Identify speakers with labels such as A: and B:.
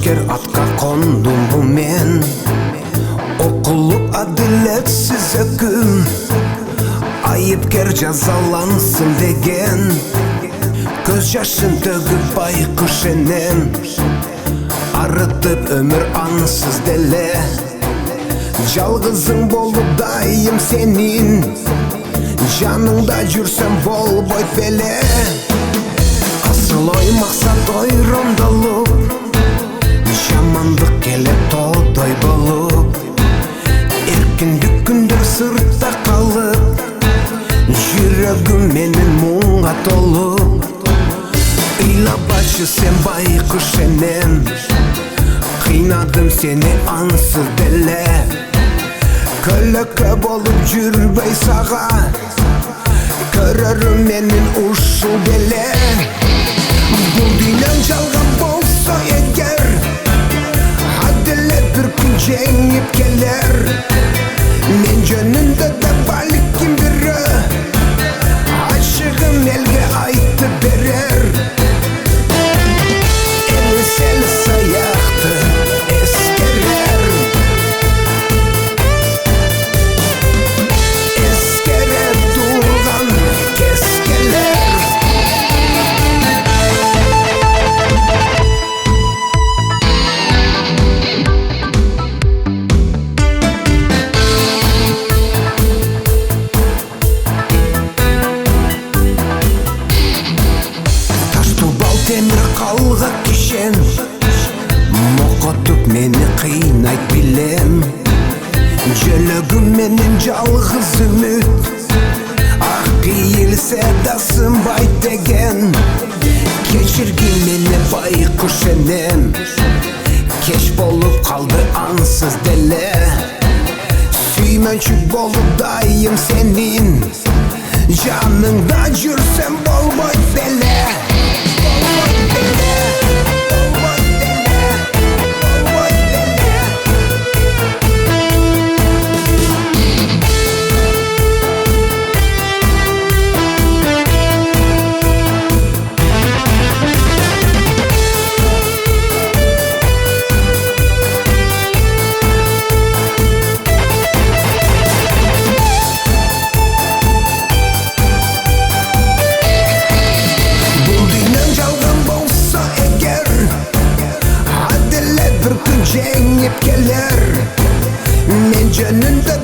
A: Asker atqa kondum bu men. Okulup adaletsiz hüküm, ayıpkar cazalansın degen. Göz yaşın tөгüp baykuş enem, arıtıp ömür ansız dele. Жалғызың болып дайым сенин, жаныңда жүрсем болбой беле. Асыл ой мақсат ойрондолуп, жамандық келіп тодай болып. Эркиндик күндөр сыртта қалып, жүрөгүм менин муңга толуп. Ыйлабачы сен байкуш энем, кыйнадым сени ансыз деле. Kölökö bolup жүрбөй сага, көрөрүм менин ушул беле. Бул дүйнөң жалган болсо эгер, адилет бир күн жеңип келер. Мен жөнүндө да балким бирөө, ачыгын элге айтып берер. Элисел саякты эскерер, темір қалға кешен. Моқотуп мені қиынайт билем, жөлөгүм менен жалғыз үміт. Ақ киілсе да сынбайт деген, кечиргин мени байкуш энем. Кеш болуп қалды ансыз деле, сүймөнчү болуп дайым сенин, жаныңда жүрсем болбойт беле. Жеңип келер, мен жөнүндө